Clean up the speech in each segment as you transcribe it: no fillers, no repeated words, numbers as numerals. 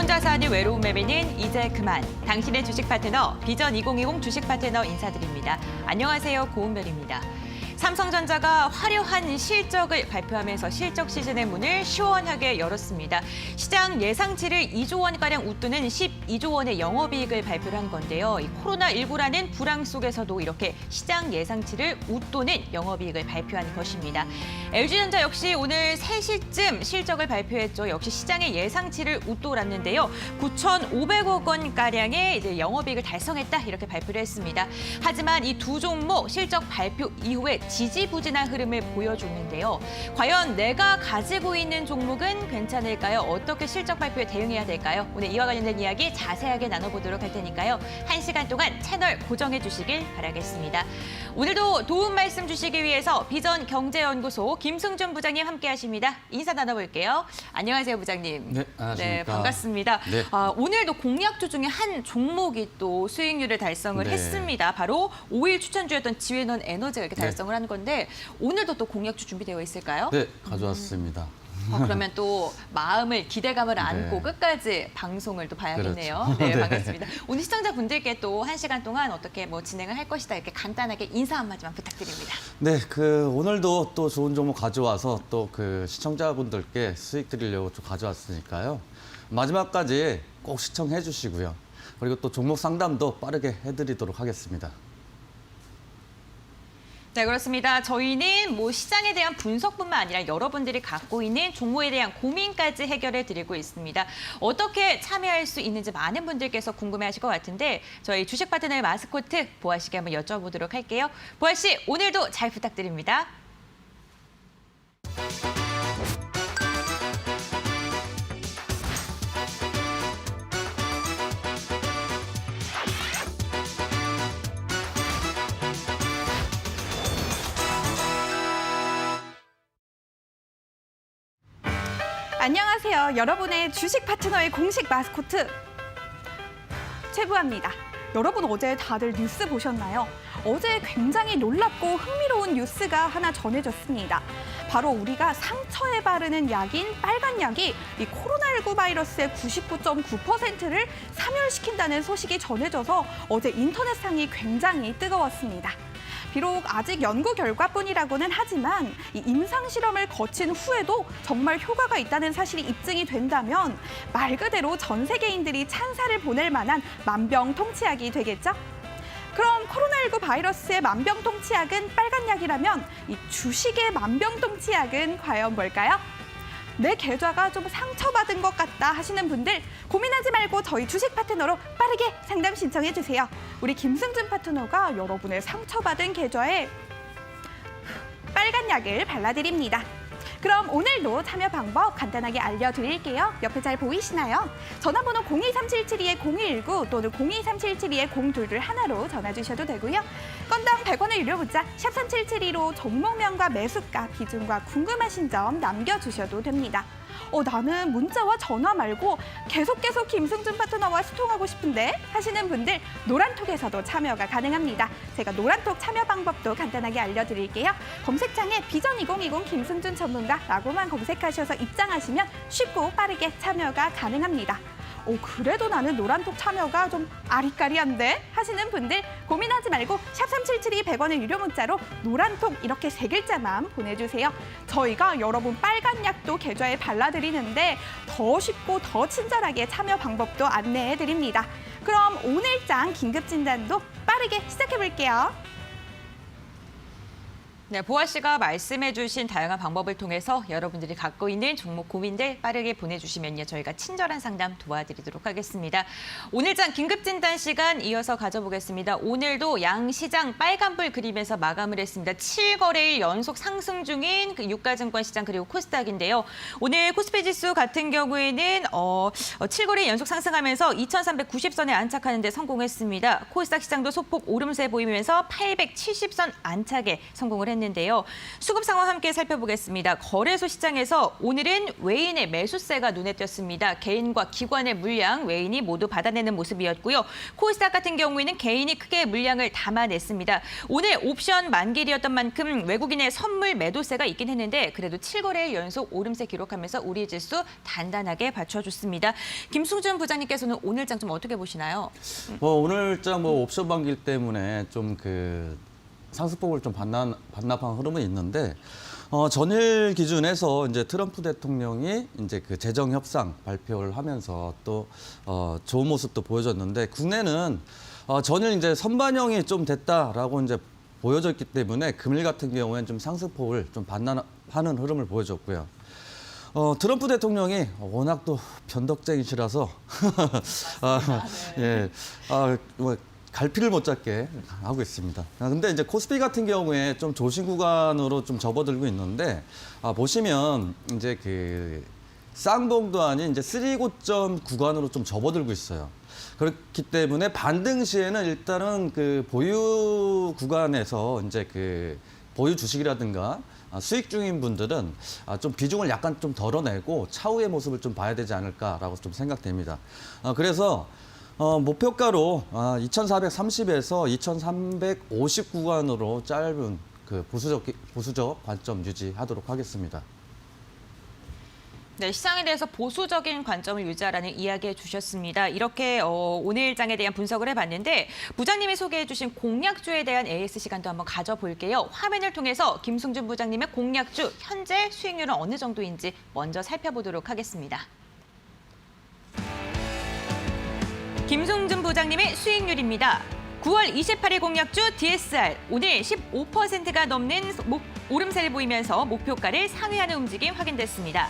혼자 사는 외로운 매매는 이제 그만. 당신의 주식 파트너 비전 2020 주식 파트너 인사드립니다. 안녕하세요, 고은별입니다. 삼성전자가 화려한 실적을 발표하면서 실적 시즌의 문을 시원하게 열었습니다. 시장 예상치를 2조 원가량 웃도는 12조 원의 영업이익을 발표를 한 건데요. 이 코로나19라는 불황 속에서도 이렇게 시장 예상치를 웃도는 영업이익을 발표한 것입니다. LG전자 역시 오늘 3시쯤 실적을 발표했죠. 역시 시장의 예상치를 웃돌았는데요. 9,500억 원가량의 이제 영업이익을 달성했다 이렇게 발표를 했습니다. 하지만 이 두 종목 실적 발표 이후에 지지부진한 흐름을 보여줬는데요. 과연 내가 가지고 있는 종목은 괜찮을까요? 어떻게 실적 발표에 대응해야 될까요? 오늘 이와 관련된 이야기 자세하게 나눠보도록 할 테니까요. 1시간 동안 채널 고정해 주시길 바라겠습니다. 오늘도 도움 말씀 주시기 위해서 비전 경제연구소 김승준 부장님 함께하십니다. 인사 나눠볼게요. 안녕하세요, 부장님. 네, 안녕하십니까. 네, 반갑습니다. 네. 오늘도 공약주 중에 한 종목이 또 수익률을 달성을 네. 했습니다. 바로 5일 추천주였던 지회넌 에너지가 이렇게 네. 달성을 한 건데 오늘도 또 공약주 준비되어 있을까요? 네, 가져왔습니다. 그러면 또 마음을 기대감을 안고 네. 끝까지 방송을 또 봐야겠네요. 그렇죠. 네, 네. 반갑습니다. 오늘 시청자분들께 또 1시간 동안 어떻게 뭐 진행을 할 것이다 이렇게 간단하게 인사 한마디만 부탁드립니다. 네, 오늘도 또 좋은 종목 가져와서 또 시청자분들께 수익 드리려고 좀 가져왔으니까요. 마지막까지 꼭 시청해 주시고요. 그리고 또 종목 상담도 빠르게 해드리도록 하겠습니다. 네, 그렇습니다. 저희는 뭐 시장에 대한 분석뿐만 아니라 여러분들이 갖고 있는 종목에 대한 고민까지 해결해 드리고 있습니다. 어떻게 참여할 수 있는지 많은 분들께서 궁금해하실 것 같은데 저희 주식 파트너의 마스코트 보아 씨께 한번 여쭤보도록 할게요. 보아 씨, 오늘도 잘 부탁드립니다. 안녕하세요. 여러분의 주식 파트너의 공식 마스코트 최부아입니다. 여러분 어제 다들 뉴스 보셨나요? 어제 굉장히 놀랍고 흥미로운 뉴스가 하나 전해졌습니다. 바로 우리가 상처에 바르는 약인 빨간 약이 이 코로나19 바이러스의 99.9%를 사멸시킨다는 소식이 전해져서 어제 인터넷상이 굉장히 뜨거웠습니다. 비록 아직 연구 결과뿐이라고는 하지만 이 임상 실험을 거친 후에도 정말 효과가 있다는 사실이 입증이 된다면 말 그대로 전 세계인들이 찬사를 보낼 만한 만병통치약이 되겠죠? 그럼 코로나19 바이러스의 만병통치약은 빨간 약이라면 이 주식의 만병통치약은 과연 뭘까요? 내 계좌가 좀 상처받은 것 같다 하시는 분들 고민하지 말고 저희 주식 파트너로 빠르게 상담 신청해 주세요. 우리 김승준 파트너가 여러분의 상처받은 계좌에 빨간 약을 발라드립니다. 그럼 오늘도 참여 방법 간단하게 알려드릴게요. 옆에 잘 보이시나요? 전화번호 023-772-0119 또는 023-772-0221로 전화 주셔도 되고요. 건당 100원의 유료 문자 샵 3772로 종목명과 매수가, 비중과 궁금하신 점 남겨주셔도 됩니다. 나는 문자와 전화 말고 계속 김승준 파트너와 소통하고 싶은데 하시는 분들 노란톡에서도 참여가 가능합니다. 제가 노란톡 참여 방법도 간단하게 알려드릴게요. 검색창에 비전 2020 김승준 전문가라고만 검색하셔서 입장하시면 쉽고 빠르게 참여가 가능합니다. 그래도 나는 노란톡 참여가 좀 아리까리한데 하시는 분들 고민하지 말고 샵 3772 100원의 유료 문자로 노란톡 이렇게 3글자만 보내주세요. 저희가 여러분 빨간 약도 계좌에 발라드리는데 더 쉽고 더 친절하게 참여 방법도 안내해드립니다. 그럼 오늘장 긴급진단도 빠르게 시작해볼게요. 네, 보아 씨가 말씀해 주신 다양한 방법을 통해서 여러분들이 갖고 있는 종목 고민들 빠르게 보내주시면요. 저희가 친절한 상담 도와드리도록 하겠습니다. 오늘장 긴급진단 시간 이어서 가져보겠습니다. 오늘도 양시장 빨간불 그리면서 마감을 했습니다. 7거래일 연속 상승 중인 유가증권 시장 그리고 코스닥인데요. 오늘 코스피 지수 같은 경우에는 7거래일 연속 상승하면서 2,390선에 안착하는 데 성공했습니다. 코스닥 시장도 소폭 오름세 보이면서 870선 안착에 성공을 했는데요. 했는데요. 수급 상황 함께 살펴보겠습니다. 거래소 시장에서 오늘은 외인의 매수세가 눈에 띄었습니다. 개인과 기관의 물량, 외인이 모두 받아내는 모습이었고요. 코스닥 같은 경우에는 개인이 크게 물량을 담아냈습니다. 오늘 옵션 만기일이었던 만큼 외국인의 선물 매도세가 있긴 했는데 그래도 7거래일 연속 오름세 기록하면서 우리 지수 단단하게 받쳐줬습니다. 김승준 부장님께서는 오늘장 좀 어떻게 보시나요? 오늘장 옵션 반길 때문에 좀 그 상승폭을 좀 반납한 흐름은 있는데 전일 기준에서 이제 트럼프 대통령이 이제 그 재정 협상 발표를 하면서 또 좋은 모습도 보여줬는데 국내는 전일 이제 선반영이 좀 됐다라고 이제 보여졌기 때문에 금일 같은 경우에는 좀 상승폭을 좀 반납하는 흐름을 보여줬고요. 트럼프 대통령이 워낙 또 변덕쟁이시라서 갈피를 못 잡게 하고 있습니다. 근데 이제 코스피 같은 경우에 좀 조심 구간으로 좀 접어들고 있는데 보시면 이제 그 쌍봉도 아닌 이제 3고점 구간으로 좀 접어들고 있어요. 그렇기 때문에 반등 시에는 일단은 그 보유 구간에서 이제 그 보유 주식이라든가 수익 중인 분들은 좀 비중을 약간 좀 덜어내고 차후의 모습을 좀 봐야 되지 않을까라고 좀 생각됩니다. 그래서 목표가로 2,430에서 2,350 구간으로 짧은 그 보수적 관점 유지하도록 하겠습니다. 네, 시장에 대해서 보수적인 관점을 유지하라는 이야기해 주셨습니다. 이렇게 오늘장에 대한 분석을 해봤는데 부장님이 소개해 주신 공략주에 대한 AS 시간도 한번 가져볼게요. 화면을 통해서 김승준 부장님의 공략주 현재 수익률은 어느 정도인지 먼저 살펴보도록 하겠습니다. 김승준 부장님의 수익률입니다. 9월 28일 공략주 DSR 오늘 15%가 넘는 오름세를 보이면서 목표가를 상회하는 움직임 확인됐습니다.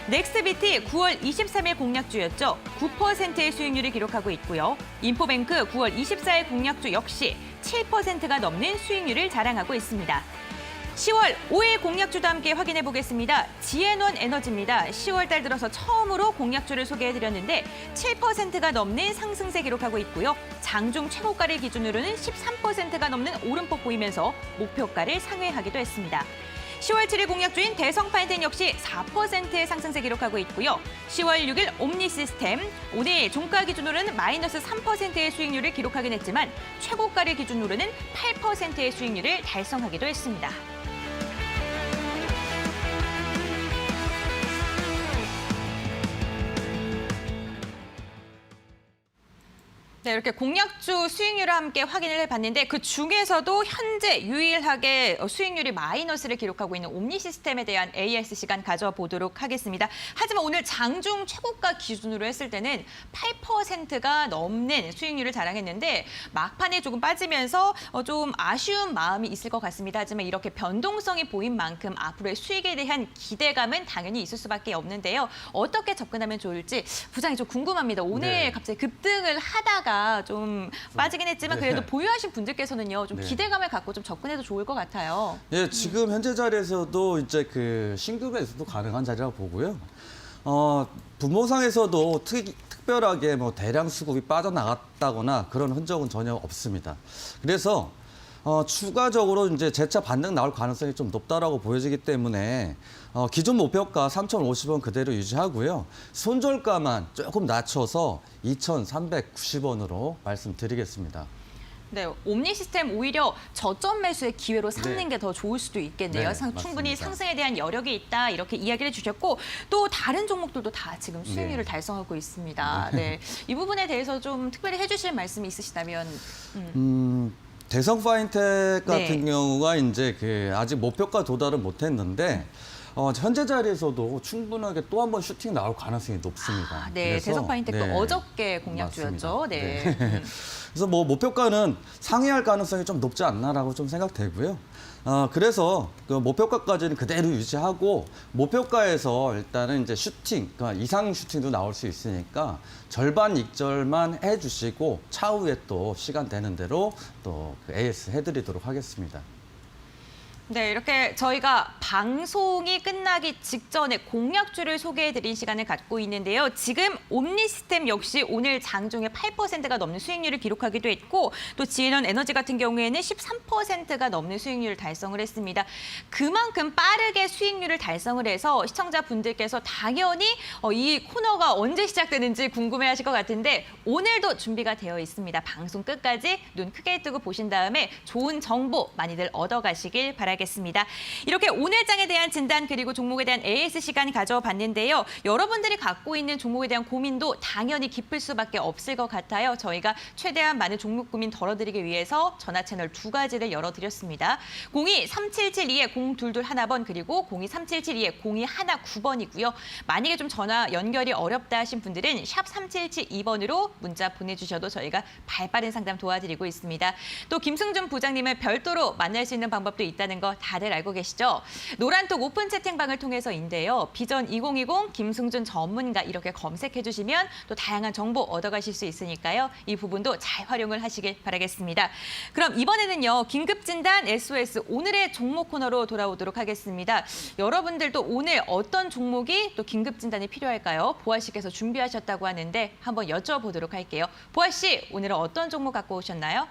넥스비티 9월 23일 공략주였죠. 9%의 수익률을 기록하고 있고요. 인포뱅크 9월 24일 공략주 역시 7%가 넘는 수익률을 자랑하고 있습니다. 10월 5일 공략주도 함께 확인해 보겠습니다. 지앤원 에너지입니다. 10월 달 들어서 처음으로 공략주를 소개해드렸는데 7%가 넘는 상승세 기록하고 있고요. 장중 최고가를 기준으로는 13%가 넘는 오름폭 보이면서 목표가를 상회하기도 했습니다. 10월 7일 공략주인 대성파인텐 역시 4%의 상승세 기록하고 있고요. 10월 6일 옴니시스템 오늘 종가 기준으로는 마이너스 3%의 수익률을 기록하긴 했지만 최고가를 기준으로는 8%의 수익률을 달성하기도 했습니다. 네, 이렇게 공략주 수익률을 함께 확인을 해봤는데 그 중에서도 현재 유일하게 수익률이 마이너스를 기록하고 있는 옴니시스템에 대한 AS 시간 가져보도록 하겠습니다. 하지만 오늘 장중 최고가 기준으로 했을 때는 8%가 넘는 수익률을 자랑했는데 막판에 조금 빠지면서 좀 아쉬운 마음이 있을 것 같습니다. 하지만 이렇게 변동성이 보인 만큼 앞으로의 수익에 대한 기대감은 당연히 있을 수밖에 없는데요. 어떻게 접근하면 좋을지 부장님 좀 궁금합니다. 오늘 네. 갑자기 급등을 하다가 좀 빠지긴 했지만 그래도 보유하신 분들께서는요 좀 기대감을 갖고 좀 접근해도 좋을 것 같아요. 예, 지금 현재 자리에서도 이제 그 신규매수도 가능한 자리라고 보고요. 분모상에서도 특별하게 뭐 대량 수급이 빠져나갔다거나 그런 흔적은 전혀 없습니다. 그래서 추가적으로 이제 재차 반등 나올 가능성이 좀 높다라고 보여지기 때문에 기존 목표가 3,050원 그대로 유지하고요. 손절가만 조금 낮춰서 2,390원으로 말씀드리겠습니다. 네, 옴니시스템 오히려 저점 매수의 기회로 삼는 게 더 좋을 수도 있겠네요. 네, 충분히 맞습니다. 상승에 대한 여력이 있다 이렇게 이야기를 해주셨고 또 다른 종목들도 다 지금 수익률을 네. 달성하고 있습니다. 네, 이 부분에 대해서 좀 특별히 해주실 말씀이 있으시다면. 대성 파인텍 같은 네. 경우가 이제 그 아직 목표가 도달은 못했는데 현재 자리에서도 충분하게 또 한 번 슈팅 나올 가능성이 높습니다. 네, 그래서, 대성 파인텍도 네, 어저께 공략주였죠. 맞습니다. 네. 그래서 뭐 목표가는 상회할 가능성이 좀 높지 않나라고 좀 생각되고요. 그래서 그 목표가까지는 그대로 유지하고 목표가에서 일단은 이제 슈팅, 그러니까 이상 슈팅도 나올 수 있으니까 절반 익절만 해주시고 차후에 또 시간 되는 대로 또 그 AS 해드리도록 하겠습니다. 네, 이렇게 저희가 방송이 끝나기 직전에 공약주를 소개해드린 시간을 갖고 있는데요. 지금 옴니시스템 역시 오늘 장중에 8%가 넘는 수익률을 기록하기도 했고 또 지앤원 에너지 같은 경우에는 13%가 넘는 수익률을 달성을 했습니다. 그만큼 빠르게 수익률을 달성을 해서 시청자분들께서 당연히 이 코너가 언제 시작되는지 궁금해하실 것 같은데 오늘도 준비가 되어 있습니다. 방송 끝까지 눈 크게 뜨고 보신 다음에 좋은 정보 많이들 얻어가시길 바라겠습니다. 이렇게 오늘 장에 대한 진단 그리고 종목에 대한 AS 시간 가져봤는데요. 여러분들이 갖고 있는 종목에 대한 고민도 당연히 깊을 수밖에 없을 것 같아요. 저희가 최대한 많은 종목 고민 덜어드리기 위해서 전화 채널 2가지를 열어드렸습니다. 02-3772-0221번 그리고 02-3772-0219번이고요. 만약에 좀 전화 연결이 어렵다 하신 분들은 샵 3772번으로 문자 보내주셔도 저희가 발빠른 상담 도와드리고 있습니다. 또 김승준 부장님을 별도로 만날 수 있는 방법도 있다는 거 다들 알고 계시죠? 노란톡 오픈 채팅방을 통해서인데요. 비전 2020 김승준 전문가 이렇게 검색해 주시면 또 다양한 정보 얻어가실 수 있으니까요. 이 부분도 잘 활용을 하시길 바라겠습니다. 그럼 이번에는요. 긴급진단 SOS 오늘의 종목 코너로 돌아오도록 하겠습니다. 여러분들도 오늘 어떤 종목이 또 긴급진단이 필요할까요? 보아 씨께서 준비하셨다고 하는데 한번 여쭤보도록 할게요. 보아 씨, 오늘은 어떤 종목 갖고 오셨나요?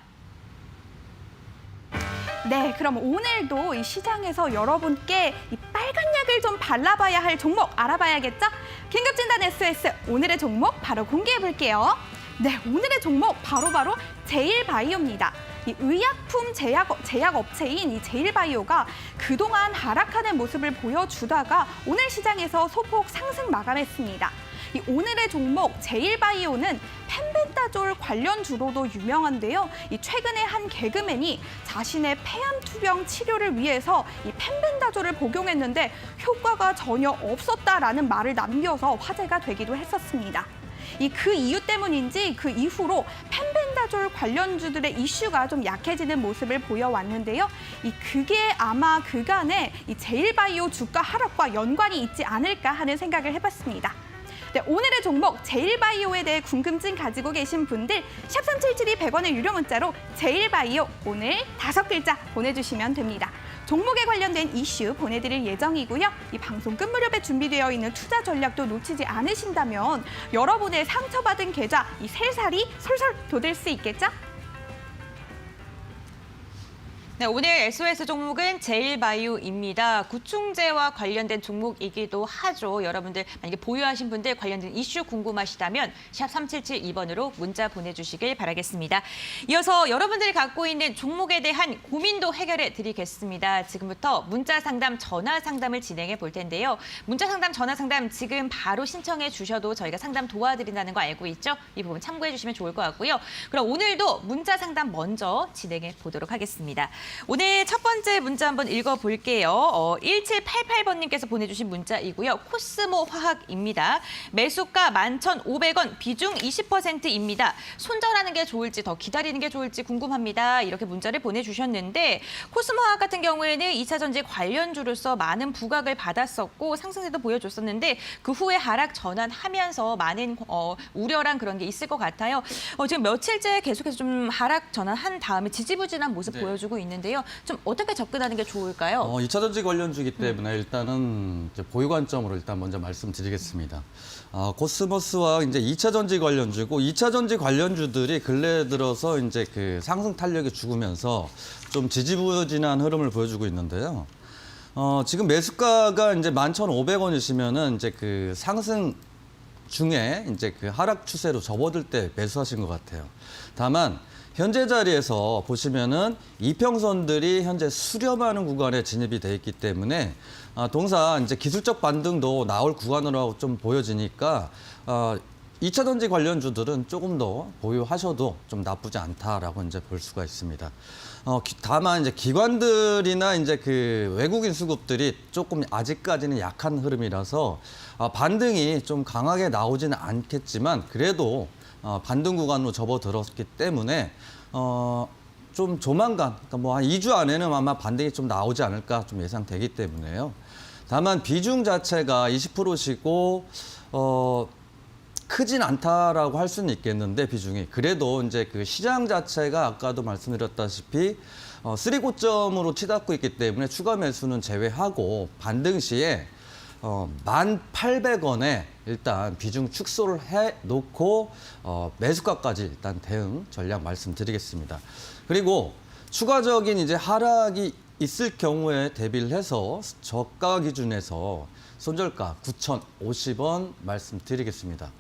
네, 그럼 오늘도 이 시장에서 여러분께 이 빨간 약을 좀 발라봐야 할 종목 알아봐야겠죠? 긴급진단 SOS 오늘의 종목 바로 공개해 볼게요. 네, 오늘의 종목 바로 제일바이오입니다. 이 의약품 제약 업체인 이 제일바이오가 그동안 하락하는 모습을 보여주다가 오늘 시장에서 소폭 상승 마감했습니다. 이 오늘의 종목 제일바이오는 펜벤다졸 관련주로도 유명한데요. 이 최근에 한 개그맨이 자신의 폐암 투병 치료를 위해서 이 펜벤다졸을 복용했는데 효과가 전혀 없었다라는 말을 남겨서 화제가 되기도 했었습니다. 그 이유 때문인지 그 이후로 펜벤다졸 관련주들의 이슈가 좀 약해지는 모습을 보여왔는데요. 그게 아마 그간의 이 제일바이오 주가 하락과 연관이 있지 않을까 하는 생각을 해봤습니다. 네, 오늘의 종목 제일바이오에 대해 궁금증 가지고 계신 분들 샵 3772 100원의 유료 문자로 제일바이오 오늘 5글자 보내주시면 됩니다. 종목에 관련된 이슈 보내드릴 예정이고요. 이 방송 끝 무렵에 준비되어 있는 투자 전략도 놓치지 않으신다면 여러분의 상처받은 계좌 이 새살이 솔솔 돋을 수 있겠죠? 네, 오늘 SOS 종목은 제일바이오입니다. 구충제와 관련된 종목이기도 하죠. 여러분들 만약에 보유하신 분들 관련된 이슈 궁금하시다면 샵 3772번으로 문자 보내주시길 바라겠습니다. 이어서 여러분들이 갖고 있는 종목에 대한 고민도 해결해 드리겠습니다. 지금부터 문자 상담, 전화 상담을 진행해 볼 텐데요. 문자 상담, 전화 상담 지금 바로 신청해 주셔도 저희가 상담 도와드린다는 거 알고 있죠? 이 부분 참고해 주시면 좋을 것 같고요. 그럼 오늘도 문자 상담 먼저 진행해 보도록 하겠습니다. 오늘 첫 번째 문자 한번 읽어볼게요. 1788번님께서 보내주신 문자이고요. 코스모 화학입니다. 매수가 11,500원, 비중 20%입니다. 손절하는 게 좋을지 더 기다리는 게 좋을지 궁금합니다. 이렇게 문자를 보내주셨는데 코스모 화학 같은 경우에는 2차 전지 관련주로서 많은 부각을 받았었고 상승세도 보여줬었는데 그 후에 하락 전환하면서 많은 우려랑 그런 게 있을 것 같아요. 지금 며칠째 계속해서 좀 하락 전환한 다음에 지지부진한 모습 보여주고 있는데요. 좀 어떻게 접근하는 게 좋을까요? 2차 전지 관련주기 때문에 일단은 이제 보유 관점으로 일단 먼저 말씀드리겠습니다. 코스모스와 이제 2차 전지 관련주고 2차 전지 관련주들이 근래 들어서 이제 그 상승 탄력이 죽으면서 좀 지지부진한 흐름을 보여주고 있는데요. 지금 매수가가 이제 11,500원이시면은 이제 그 상승 중에 이제 그 하락 추세로 접어들 때 매수하신 것 같아요. 다만 현재 자리에서 보시면은 이평선들이 현재 수렴하는 구간에 진입이 돼 있기 때문에 동사 이제 기술적 반등도 나올 구간으로 좀 보여지니까 2차 전지 관련주들은 조금 더 보유하셔도 좀 나쁘지 않다라고 이제 볼 수가 있습니다. 다만 이제 기관들이나 이제 그 외국인 수급들이 조금 아직까지는 약한 흐름이라서 반등이 좀 강하게 나오지는 않겠지만 그래도 반등 구간으로 접어들었기 때문에 좀 조만간 그러니까 뭐 한 2주 안에는 아마 반등이 좀 나오지 않을까 좀 예상되기 때문에요. 다만 비중 자체가 20%시고 크진 않다라고 할 수는 있겠는데 비중이 그래도 이제 그 시장 자체가 아까도 말씀드렸다시피 쓰리 고점으로 치닫고 있기 때문에 추가 매수는 제외하고 반등 시에 1,800원에 일단 비중 축소를 해놓고 매수가까지 일단 대응 전략 말씀드리겠습니다. 그리고 추가적인 이제 하락이 있을 경우에 대비를 해서 저가 기준에서 손절가 9,050원 말씀드리겠습니다.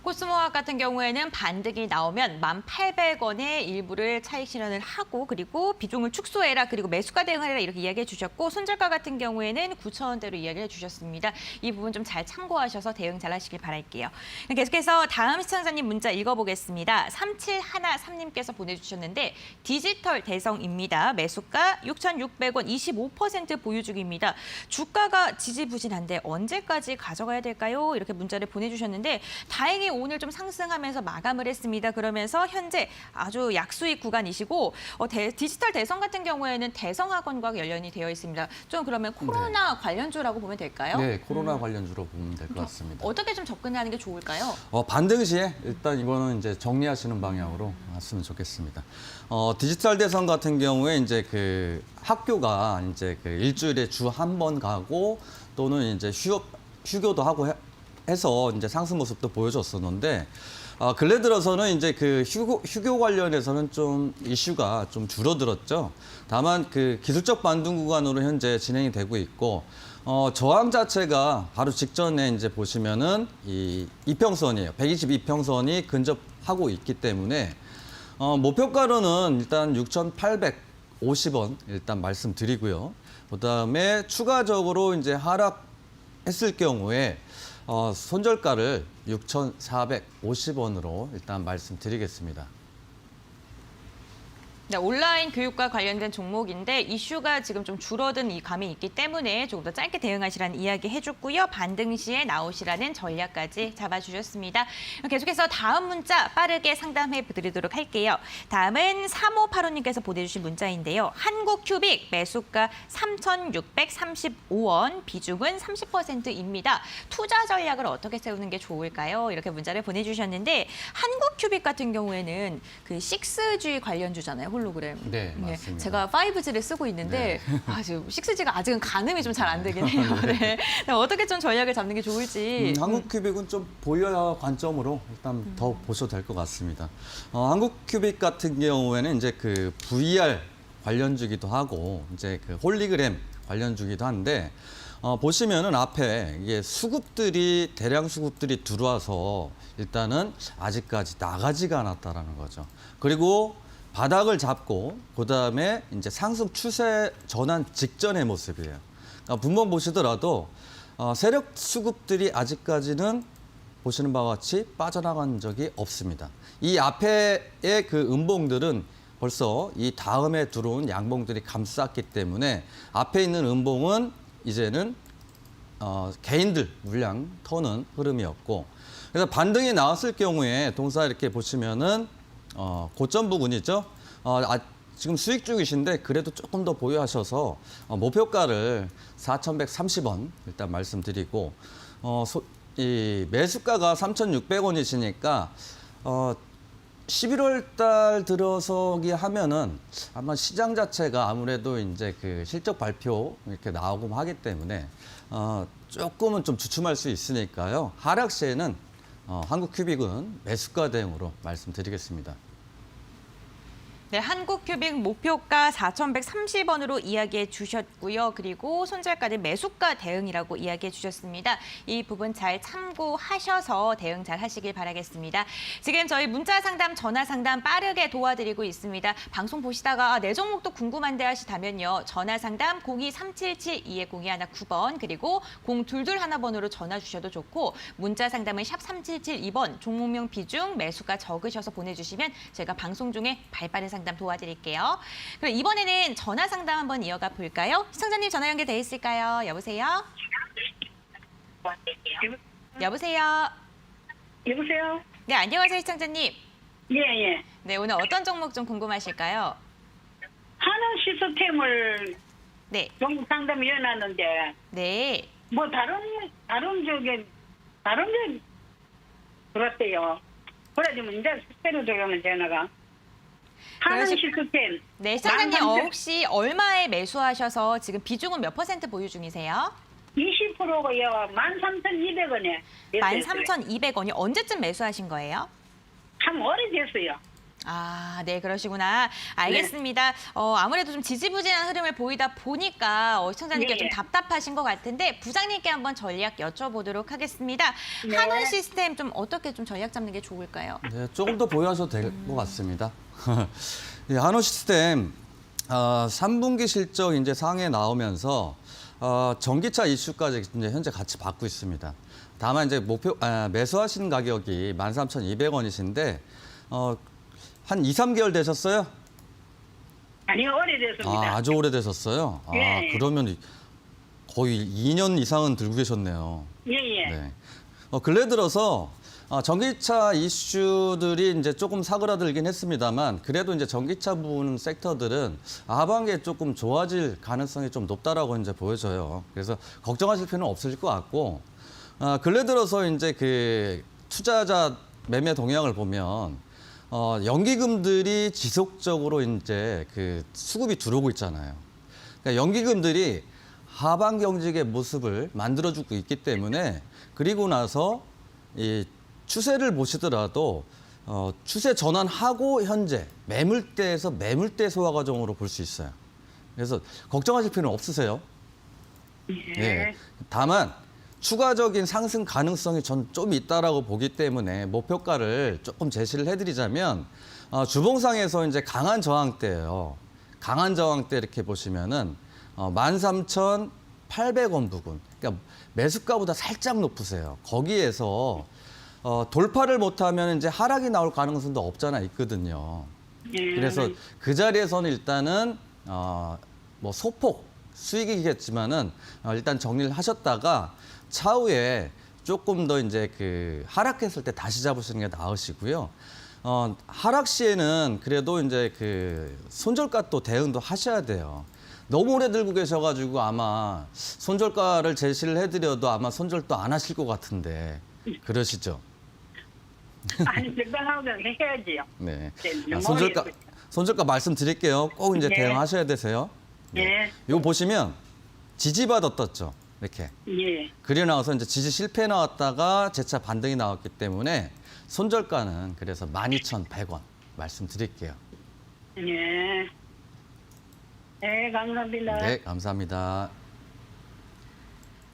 코스모학 같은 경우에는 반등이 나오면 1,800원에 일부를 차익 실현을 하고 그리고 비중을 축소해라 그리고 매수가 대응하라 이렇게 이야기해 주셨고 손절가 같은 경우에는 9,000원대로 이야기를 해주셨습니다. 이 부분 좀 잘 참고하셔서 대응 잘 하시길 바랄게요. 계속해서 다음 시청자님 문자 읽어보겠습니다. 3713님께서 보내주셨는데 디지털 대성입니다. 매수가 6,600원 25% 보유 중입니다. 주가가 지지부진한데 언제까지 가져가야 될까요? 이렇게 문자를 보내주셨는데 다행히 오늘 좀 상승하면서 마감을 했습니다. 그러면서 현재 아주 약수익 구간이시고 디지털 대성 같은 경우에는 대성학원과 연련이 되어 있습니다. 좀 그러면 코로나 관련주라고 보면 될까요? 네, 코로나 관련주로 보면 될 것 같습니다. 어떻게 좀 접근하는 게 좋을까요? 반등 시에 일단 이거는 이제 정리하시는 방향으로 왔으면 좋겠습니다. 디지털 대성 같은 경우에 이제 그 학교가 이제 그 일주일에 주 한 번 가고 또는 이제 휴교도 하고 해서 이제 상승 모습도 보여줬었는데 근래 들어서는 이제 그 휴교 관련해서는 좀 이슈가 좀 줄어들었죠. 다만 그 기술적 반등 구간으로 현재 진행이 되고 있고 저항 자체가 바로 직전에 이제 보시면은 이 이평선이에요. 122평선이 근접하고 있기 때문에 목표가로는 일단 6,850원 일단 말씀드리고요. 그다음에 추가적으로 이제 하락했을 경우에 손절가를 6,450원으로 일단 말씀드리겠습니다. 네, 온라인 교육과 관련된 종목인데 이슈가 지금 좀 줄어든 이 감이 있기 때문에 조금 더 짧게 대응하시라는 이야기 해줬고요. 반등 시에 나오시라는 전략까지 잡아주셨습니다. 계속해서 다음 문자 빠르게 상담해 드리도록 할게요. 다음은 3585님께서 보내주신 문자인데요. 한국큐빅 매수가 3,635원, 비중은 30%입니다. 투자 전략을 어떻게 세우는 게 좋을까요? 이렇게 문자를 보내주셨는데 한국큐빅 같은 경우에는 그 6G 관련주잖아요. 홀로그램. 네, 맞습니다. 제가 5G를 쓰고 있는데 지금 6G가 아직은 가늠이 좀 잘 안 되긴 해요. 네. 어떻게 좀 전략을 잡는 게 좋을지. 한국큐빅은 좀 보유와 관점으로 일단 더 보셔도 될 것 같습니다. 한국큐빅 같은 경우에는 이제 그 VR 관련주기도 하고 이제 그 홀리그램 관련주기도 한데 보시면은 앞에 이게 대량 수급들이 들어와서 일단은 아직까지 나가지가 않았다라는 거죠. 그리고 바닥을 잡고 그다음에 이제 상승 추세 전환 직전의 모습이에요. 그러니까 분봉 보시더라도 세력 수급들이 아직까지는 보시는 바와 같이 빠져나간 적이 없습니다. 이 앞에의 그 음봉들은 벌써 이 다음에 들어온 양봉들이 감쌌기 때문에 앞에 있는 음봉은 이제는 개인들 물량 터는 흐름이었고 그래서 반등이 나왔을 경우에 동사 이렇게 보시면은 고점 부근이죠. 지금 수익 중이신데 그래도 조금 더 보유하셔서 목표가를 4,130원 일단 말씀드리고 이 매수가가 3,600원이시니까 11월 달 들어서기 하면은 아마 시장 자체가 아무래도 이제 그 실적 발표 이렇게 나오고 하기 때문에 조금은 좀 주춤할 수 있으니까요. 하락 시에는 한국큐빅은 매수가 대응으로 말씀드리겠습니다. 네, 한국큐빅 목표가 4,130원으로 이야기해 주셨고요. 그리고 손절가는 매수가 대응이라고 이야기해 주셨습니다. 이 부분 잘 참고하셔서 대응 잘 하시길 바라겠습니다. 지금 저희 문자 상담, 전화 상담 빠르게 도와드리고 있습니다. 방송 보시다가 내 종목도 궁금한데 하시다면요. 전화 상담 02-377-2102-9번 그리고 0221번으로 전화 주셔도 좋고 문자 상담은 샵 3772번 종목명 비중 매수가 적으셔서 보내주시면 제가 방송 중에 발빠른 상담 도와드릴게요. 그럼 이번에는 전화 상담 한번 이어가 볼까요? 시청자님 전화 연결돼 있을까요? 여보세요? 여보세요? 여보세요? 네, 안녕하세요, 시청자님. 예. 네, 오늘 어떤 종목 좀 궁금하실까요? 하는 시스템을 네, 종목 상담을 해놨는데, 네. 뭐 다른 게 들었대요. 그래가지고 이제 스페로 들어가면 되나가? 하는 그러시- 시스템. 네, 시청자님 13,000 혹시 얼마에 매수하셔서 지금 비중은 몇 % 보유 중이세요? 20%고요. 13,200원에. 13,200원이 언제쯤 매수하신 거예요? 참 오래됐어요. 아, 네, 그러시구나. 알겠습니다. 아무래도 좀 지지부진한 흐름을 보이다 보니까 시청자님께 예, 좀 예. 답답하신 것 같은데 부장님께 한번 전략 여쭤보도록 하겠습니다. 네. 한원 시스템 좀 어떻게 좀 전략 잡는 게 좋을까요? 네, 조금 더 보유하셔도 될 것 같습니다. 예, 한호 시스템 3분기 실적 이제 상에 나오면서 전기차 이슈까지 이제 현재 같이 받고 있습니다. 다만 이제 매수하신 가격이 13,200원이신데 한 2, 3개월 되셨어요? 아니요, 오래됐습니다. 아주 오래되셨어요. 예. 그러면 거의 2년 이상은 들고 계셨네요. 예, 예. 네. 근래 들어서 전기차 이슈들이 이제 조금 사그라들긴 했습니다만 그래도 이제 전기차 부분 섹터들은 하반기에 조금 좋아질 가능성이 좀 높다라고 이제 보여져요. 그래서 걱정하실 필요는 없을 것 같고 근래 들어서 이제 그 투자자 매매 동향을 보면 연기금들이 지속적으로 이제 그 수급이 들어오고 있잖아요. 그러니까 연기금들이 하반 경직의 모습을 만들어주고 있기 때문에 그리고 나서 이 추세를 보시더라도 추세 전환하고 현재 매물대에서 매물대 소화 과정으로 볼 수 있어요. 그래서 걱정하실 필요는 없으세요. 예. 다만 추가적인 상승 가능성이 전 좀 있다라고 보기 때문에 목표가를 조금 제시를 해드리자면 주봉상에서 이제 강한 저항대예요. 강한 저항대 이렇게 보시면은 13,800원 부근. 그러니까 매수가보다 살짝 높으세요. 거기에서 돌파를 못하면 이제 하락이 나올 가능성도 없잖아 있거든요. 그래서 그 자리에서는 일단은 뭐 소폭 수익이겠지만은 일단 정리를 하셨다가 차후에 조금 더 이제 그 하락했을 때 다시 잡으시는 게 나으시고요. 하락 시에는 그래도 이제 그 손절가 또 대응도 하셔야 돼요. 너무 오래 들고 계셔가지고 아마 손절가를 제시를 해드려도 아마 손절도 안 하실 것 같은데 그러시죠? 아니, 적당하게 해야지요. 네. 너무 손절가 말씀드릴게요. 꼭 이제 네. 대응하셔야 되세요. 네. 이거 보시면 지지바닥 떴죠. 이렇게. 예. 그리 나와서 이제 지지 실패 나왔다가 재차 반등이 나왔기 때문에 손절가는 그래서 12,100원 말씀드릴게요. 예. 네, 감사합니다. 네, 감사합니다.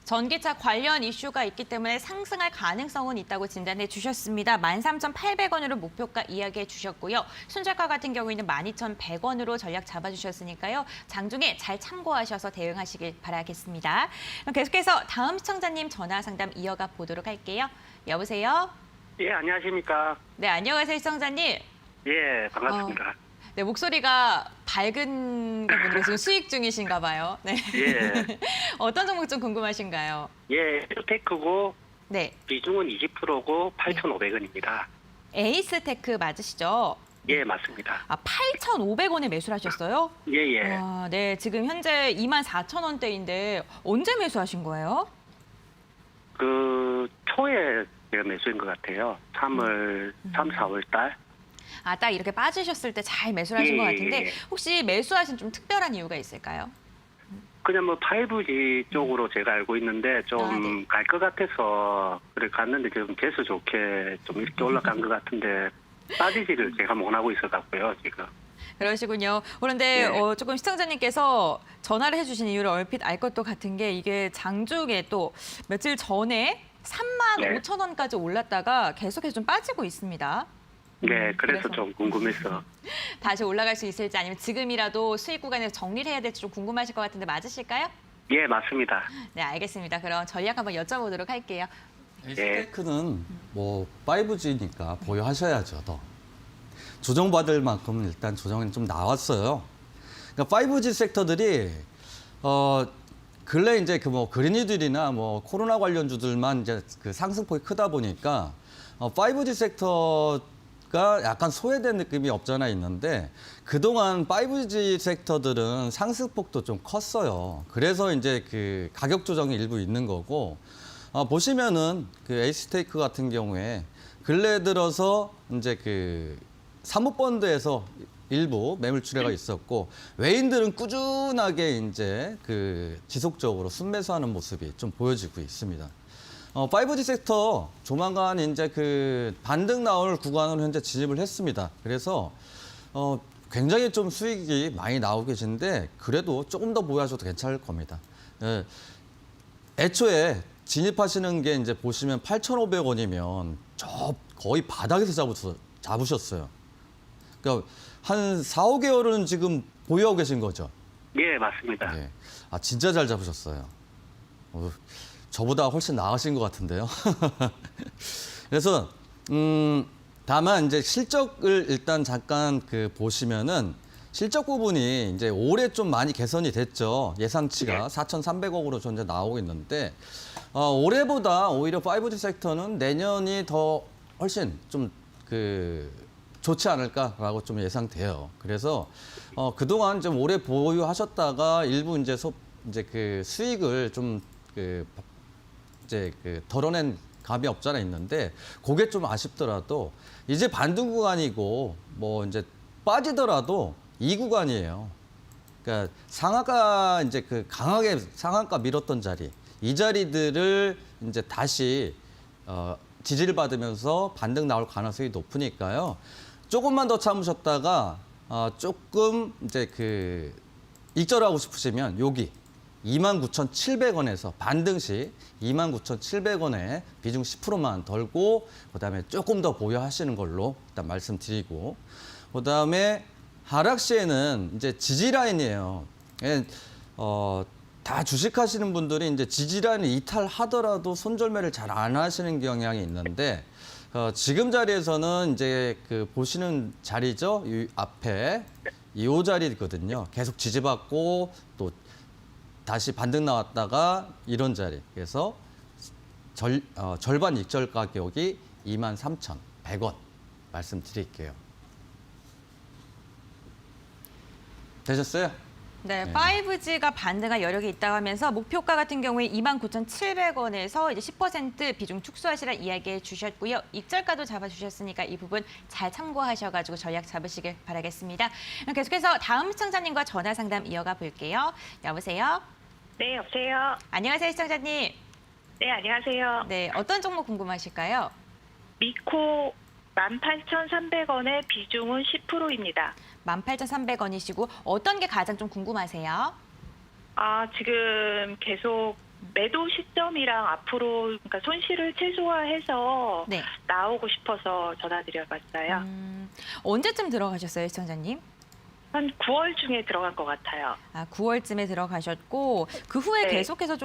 전기차 관련 이슈가 있기 때문에 상승할 가능성은 있다고 진단해 주셨습니다. 13,800원으로 목표가 이야기해 주셨고요. 손절가 같은 경우에는 12,100원으로 전략 잡아주셨으니까요. 장중에 잘 참고하셔서 대응하시길 바라겠습니다. 그럼 계속해서 다음 시청자님 전화 상담 이어가 보도록 할게요. 여보세요? 예, 안녕하십니까. 네, 안녕하세요, 시청자님. 예, 반갑습니다. 네, 목소리가 밝은 거 보니까 지금 수익 중이신가 봐요. 네. 예. 어떤 종목 좀 궁금하신가요? 예, 테크고 네, 비중은 20%고 8,500원입니다. 에이스테크 맞으시죠? 예, 맞습니다. 8,500원에 매수를 하셨어요? 예, 예. 와, 네, 지금 현재 24,000원대인데 언제 매수하신 거예요? 그 초에 제가 매수인 것 같아요. 3, 4월 달. 딱 이렇게 빠지셨을 때 잘 매수를 하신 것 같은데 예. 혹시 매수하신 좀 특별한 이유가 있을까요? 그냥 뭐 5G 쪽으로 제가 알고 있는데 좀 네. 갈 것 같아서 그래 갔는데 좀 재수 좋게 좀 이렇게 올라간 것 같은데 빠지지를 제가 못 하고 있어갖고요, 지금. 그러시군요. 그런데 네. 조금 시청자님께서 전화를 해주신 이유를 얼핏 알 것도 같은 게 이게 장중에 또 며칠 전에 35,000원까지 올랐다가 계속해서 좀 빠지고 있습니다. 네, 그래서 그래서. 좀 궁금해서. 다시 올라갈 수 있을지 아니면 지금이라도 수익 구간에서 정리를 해야 될지 좀 궁금하실 것 같은데 맞으실까요? 예, 맞습니다. 네, 알겠습니다. 그럼 전략 한번 여쭤보도록 할게요. 에이스테크는 뭐 5G니까 보유하셔야죠. 더 조정받을 만큼 일단 조정이 좀 나왔어요. 그러니까 5G 섹터들이 근래 이제 그 뭐 그린이들이나 뭐 코로나 관련주들만 이제 그 상승폭이 크다 보니까 5G 섹터가 약간 소외된 느낌이 없잖아 있는데 그동안 5G 섹터들은 상승폭도 좀 컸어요. 그래서 이제 그 가격 조정이 일부 있는 거고 보시면은 그 에이스테이크 같은 경우에 근래 들어서 이제 그 사모펀드에서 일부 매물 출회가 있었고 외인들은 꾸준하게 이제 그 지속적으로 순매수하는 모습이 좀 보여지고 있습니다. 5G 섹터 조만간 이제 그 반등 나올 구간으로 현재 진입을 했습니다. 그래서 굉장히 좀 수익이 많이 나오고 계신데 그래도 조금 더 보유하셔도 괜찮을 겁니다. 예. 애초에 진입하시는 게 이제 보시면 8,500원이면 저 거의 바닥에서 잡으셨어요. 그러니까 한 4, 5개월은 지금 보유하고 계신 거죠? 예, 맞습니다. 예. 아, 진짜 잘 잡으셨어요. 저보다 훨씬 나으신 것 같은데요. 그래서, 다만 이제 실적을 일단 잠깐 그 보시면은 실적 부분이 이제 올해 좀 많이 개선이 됐죠. 예상치가 4,300억으로 현재 나오고 있는데, 올해보다 오히려 5G 섹터는 내년이 더 훨씬 좀 좋지 않을까라고 좀 예상돼요. 그래서 그동안 좀 오래 보유하셨다가 일부 이제 그 수익을 좀 덜어낸 감이 없지 않아 있는데 그게 좀 아쉽더라도 이제 반등 구간이고 뭐 이제 빠지더라도 이 구간이에요. 그러니까 상한가 이제 그 강하게 상한가 밀었던 자리 이 자리들을 이제 다시 지지를 받으면서 반등 나올 가능성이 높으니까요. 조금만 더 참으셨다가 조금 이제 익절하고 싶으시면 여기 29,700원에서 반등 시 29,700원에 비중 10%만 덜고 그다음에 조금 더 보유하시는 걸로 일단 말씀드리고 그다음에 하락 시에는 이제 지지 라인이에요. 다 주식하시는 분들이 이제 지지 라인을 이탈하더라도 손절매를 잘 안 하시는 경향이 있는데 지금 자리에서는 이제 보시는 자리죠. 이 앞에 이 자리거든요. 계속 지지받고 또 다시 반등 나왔다가 이런 자리. 그래서 절반 익절 가격이 23,100원 말씀드릴게요. 되셨어요? 네, 네. 5G가 반등할 여력이 있다고 하면서 목표가 같은 경우에 29,700원에서 이제 10% 비중 축소하시라 이야기해 주셨고요. 익절가도 잡아주셨으니까 이 부분 잘 참고하셔가지고 전략 잡으시길 바라겠습니다. 그럼 계속해서 다음 시청자님과 전화 상담 이어가 볼게요. 여보세요? 네, 여보세요. 안녕하세요, 시청자님. 네, 안녕하세요. 네, 어떤 종목 궁금하실까요? 미코 18,300원의 비중은 10%입니다. 18,300원이시고 어떤 게 가장 좀 궁금하세요? 지금 계속 매도 시점이랑 앞으로 그러니까 손실을 최소화해서 네. 나오고 싶어서 전화드려봤어요. 언제쯤 들어가셨어요, 시청자님? 한 9월 중에 들어간 것 같아요. 9월쯤에 들어가셨고 그 후에 네. 계속해서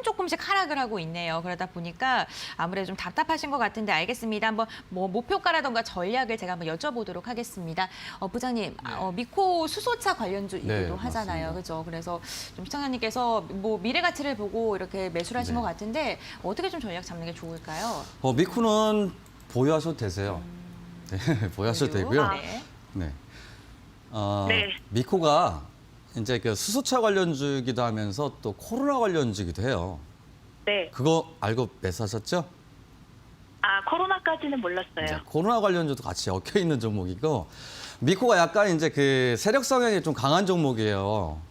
조금씩 하락을 하고 있네요. 그러다 보니까 아무래도 좀 답답하신 것 같은데 알겠습니다. 한번 뭐 목표가라던가 전략을 제가 한번 여쭤보도록 하겠습니다. 부장님, 미코 수소차 관련주이기도 네, 하잖아요. 맞습니다. 그렇죠? 그래서 좀 시청자님께서 뭐 미래 가치를 보고 이렇게 매수를 하신 네. 것 같은데 어떻게 좀 전략 잡는 게 좋을까요? 미쿠는 보유하셔도 되세요. 네, 보유하셔도 되고요. 네. 네. 네. 미코가 이제 수소차 관련주이기도 하면서 또 코로나 관련주이기도 해요. 네. 그거 알고 매수하셨죠? 코로나까지는 몰랐어요. 이제 코로나 관련주도 같이 엮여 있는 종목이고 미코가 약간 이제 세력 성향이 좀 강한 종목이에요.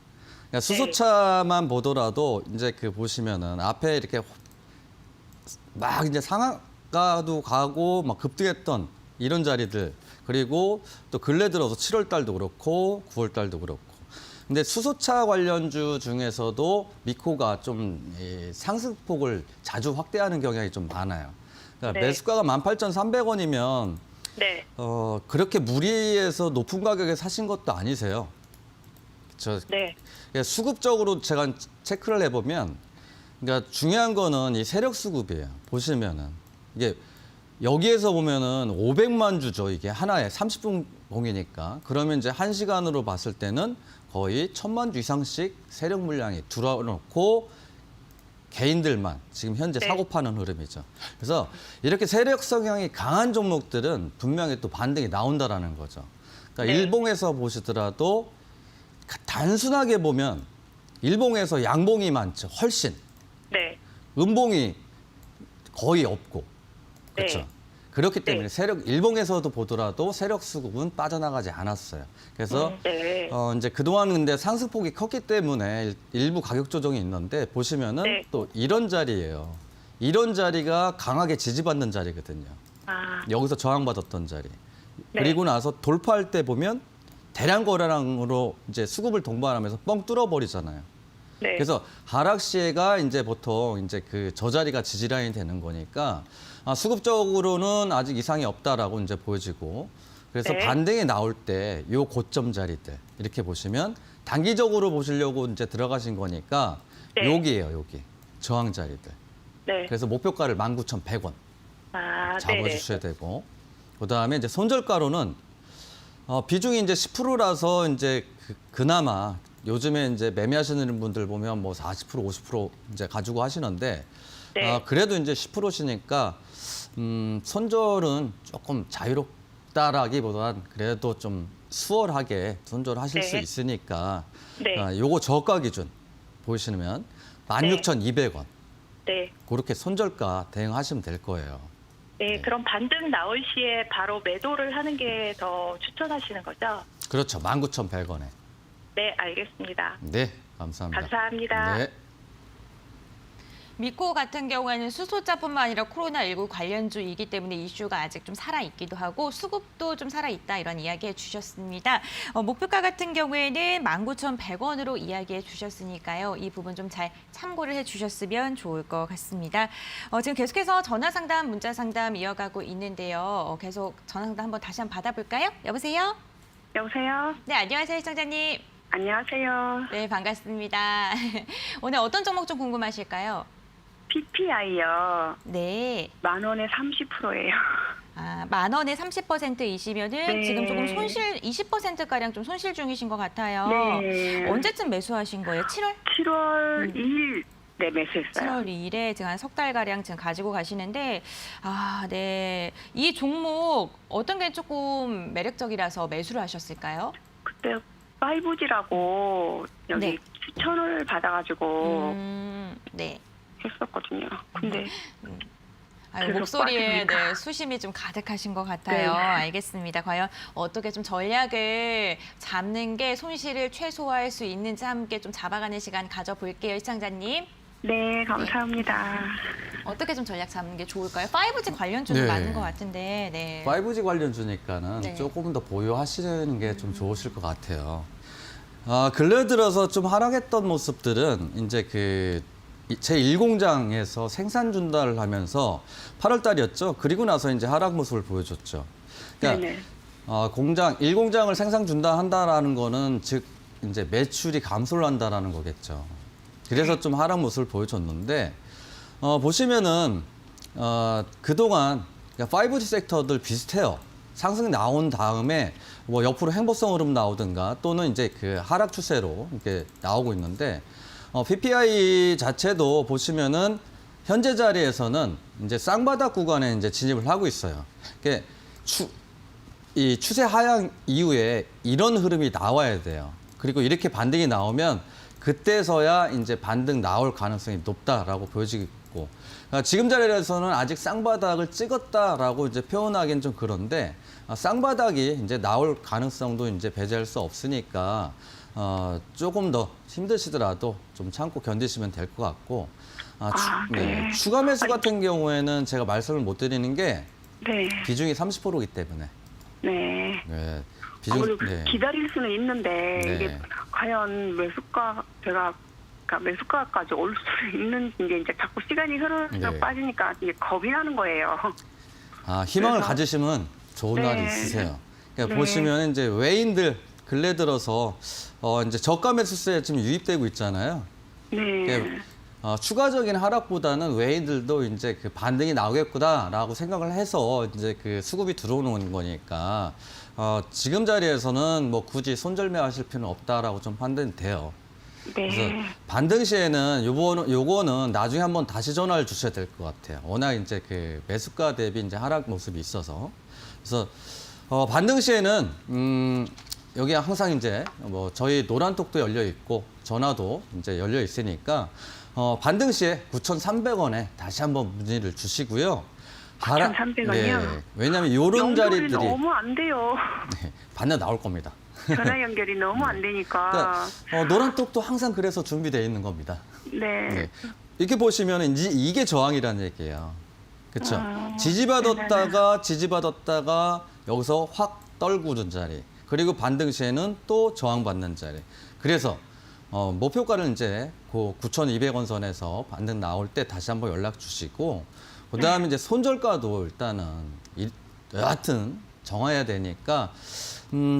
그러니까 수소차만 보더라도 이제 보시면은 앞에 이렇게 막 이제 상한가도 가고 막 급등했던 이런 자리들 그리고 또 근래 들어서 7월 달도 그렇고 9월 달도 그렇고 근데 수소차 관련주 중에서도 미코가 좀 상승폭을 자주 확대하는 경향이 좀 많아요. 그러니까 네. 매수가가 18,300원이면 네. 그렇게 무리해서 높은 가격에 사신 것도 아니세요. 네. 수급적으로 제가 체크를 해보면 그러니까 중요한 거는 이 세력 수급이에요. 보시면은 이게 여기에서 보면은 500만 주죠. 이게 하나에 30분 공이니까. 그러면 이제 1시간으로 봤을 때는 거의 1,000만 주 이상씩 세력 물량이 들어놓고 개인들만 지금 현재 네. 사고 파는 흐름이죠. 그래서 이렇게 세력 성향이 강한 종목들은 분명히 또 반등이 나온다라는 거죠. 그러니까 네. 일봉에서 보시더라도 단순하게 보면 일봉에서 양봉이 많죠. 훨씬. 네. 음봉이 거의 없고. 그렇죠. 네. 그렇기 때문에 네. 세력 일봉에서도 보더라도 세력 수급은 빠져나가지 않았어요. 그래서 네. 이제 그동안 근데 상승폭이 컸기 때문에 일부 가격 조정이 있는데 보시면은 네. 또 이런 자리예요. 이런 자리가 강하게 지지받는 자리거든요. 아, 여기서 저항받았던 자리. 네. 그리고 나서 돌파할 때 보면 대량 거래량으로 이제 수급을 동반하면서 뻥 뚫어버리잖아요. 네. 그래서 하락 시에가 이제 보통 이제 그 저 자리가 지지라인이 되는 거니까 수급적으로는 아직 이상이 없다라고 이제 보여지고 그래서 네. 반등이 나올 때 요 고점 자리들 이렇게 보시면 단기적으로 보시려고 이제 들어가신 거니까 네. 여기예요, 여기 저항 자리들. 네. 그래서 목표가를 19,100원 아, 잡아주셔야 되고 그다음에 이제 손절가로는 비중이 이제 10%라서 이제 그나마 요즘에 이제 매매하시는 분들 보면 뭐 40%, 50% 이제 가지고 하시는데 네. 그래도 이제 10%시니까 손절은 조금 자유롭다라기보단 그래도 좀 수월하게 손절하실 네. 수 있으니까 네. 요거 저가 기준 보시면 16,200원 네. 그렇게 손절가 대응하시면 될 거예요. 네, 네. 그럼 반등 나올 시에 바로 매도를 하는 게 더 추천하시는 거죠? 그렇죠. 19,100원에. 네, 알겠습니다. 네, 감사합니다. 감사합니다. 네. 미코 같은 경우에는 수소자뿐만 아니라 코로나19 관련주이기 때문에 이슈가 아직 좀 살아있기도 하고 수급도 좀 살아있다 이런 이야기해 주셨습니다. 목표가 같은 경우에는 19,100원으로 이야기해 주셨으니까요. 이 부분 좀 잘 참고를 해 주셨으면 좋을 것 같습니다. 지금 계속해서 전화 상담, 문자 상담 이어가고 있는데요. 계속 전화 상담 한번 다시 한번 받아볼까요? 여보세요? 여보세요? 네, 안녕하세요, 시청자님. 안녕하세요. 네, 반갑습니다. 오늘 어떤 종목 좀 궁금하실까요? PPI요. 네. 10,000원에 30%예요. 아, 10,000원에 30%이시면은 네. 지금 조금 손실 20%가량 좀 손실 중이신 것 같아요. 네. 언제쯤 매수하신 거예요? 7월? 7월 2일 네, 매수했어요. 7월 2일에 지금 한 석 달가량 지금 가지고 가시는데, 아, 네. 이 종목 어떤 게 조금 매력적이라서 매수를 하셨을까요? 그때 5G라고 여기 네. 추천을 받아가지고 네. 했었거든요. 근데 아유, 그래서 목소리에 빠지니까. 네, 수심이 좀 가득하신 것 같아요. 네. 알겠습니다. 과연 어떻게 좀 전략을 잡는 게 손실을 최소화할 수 있는지 함께 좀 잡아가는 시간 가져볼게요, 시청자님. 네, 감사합니다. 어떻게 좀 전략 잡는 게 좋을까요? 5G 관련주는 네. 맞는 것 같은데. 네. 5G 관련주니까는 네. 조금 더 보유하시는 게 좀 좋으실 것 같아요. 근래 들어서 좀 하락했던 모습들은 이제 그 제1공장에서 생산 중단을 하면서 8월 달이었죠. 그리고 나서 이제 하락 모습을 보여줬죠. 그러니까 네네. 공장 1공장을 생산 중단한다라는 거는 즉 이제 매출이 감소를 한다라는 거겠죠. 그래서 좀 하락 모습을 보여줬는데 보시면은 그동안 그러니까 5G 섹터들 비슷해요. 상승 나온 다음에 뭐 옆으로 행보성 흐름 나오든가 또는 이제 그 하락 추세로 이렇게 나오고 있는데 PPI 자체도 보시면은 현재 자리에서는 이제 쌍바닥 구간에 이제 진입을 하고 있어요. 이게 이 추세 하향 이후에 이런 흐름이 나와야 돼요. 그리고 이렇게 반등이 나오면 그때서야 이제 반등 나올 가능성이 높다라고 보여지고 그러니까 지금 자리에서는 아직 쌍바닥을 찍었다라고 이제 표현하기는 좀 그런데 쌍바닥이 이제 나올 가능성도 이제 배제할 수 없으니까 조금 더 힘드시더라도 좀 참고 견디시면 될 것 같고 네. 추가 매수 같은 경우에는 제가 말씀을 못 드리는 게 네. 비중이 30%이기 때문에 네. 네, 아무래도 네. 기다릴 수는 있는데 네. 이게 과연 매수가 제가 그러니까 매수가까지 올 수 있는 게 이제 자꾸 시간이 흐르면서 네. 빠지니까 이게 겁이 나는 거예요. 희망을 그래서- 가지시면 좋은 네. 날이 있으세요. 그러니까 네. 보시면 이제 외인들 근래 들어서 이제 저가 매수세에 지금 유입되고 있잖아요. 네. 그러니까 추가적인 하락보다는 외인들도 이제 그 반등이 나오겠구나라고 생각을 해서 이제 그 수급이 들어오는 거니까 지금 자리에서는 뭐 굳이 손절매 하실 필요는 없다라고 좀 판단이 돼요. 그래서 네. 반등 시에는 요거는 나중에 한번 다시 전화를 주셔야 될 것 같아요. 워낙 이제 그 매수가 대비 이제 하락 모습이 있어서. 그래서 반등 시에는 여기 항상 이제 뭐 저희 노란톡도 열려 있고 전화도 이제 열려 있으니까 반등 시에 9,300원에 다시 한번 문의를 주시고요. 9,300원이요? 네. 왜냐하면 이런 연결이 자리들이 너무 안 돼요. 네, 반드시 나올 겁니다. 전화 연결이 너무 안 되니까. 그러니까 노란톡도 항상 그래서 준비되어 있는 겁니다. 네. 네. 이렇게 보시면 이게 저항이라는 얘기예요. 그렇죠? 아, 지지받았다가 여기서 확 떨구는 자리. 그리고 반등 시에는 또 저항받는 자리. 그래서 목표가를 이제 그 9,200원 선에서 반등 나올 때 다시 한번 연락 주시고 그다음에 이제 손절가도 일단은 여하튼 정해야 되니까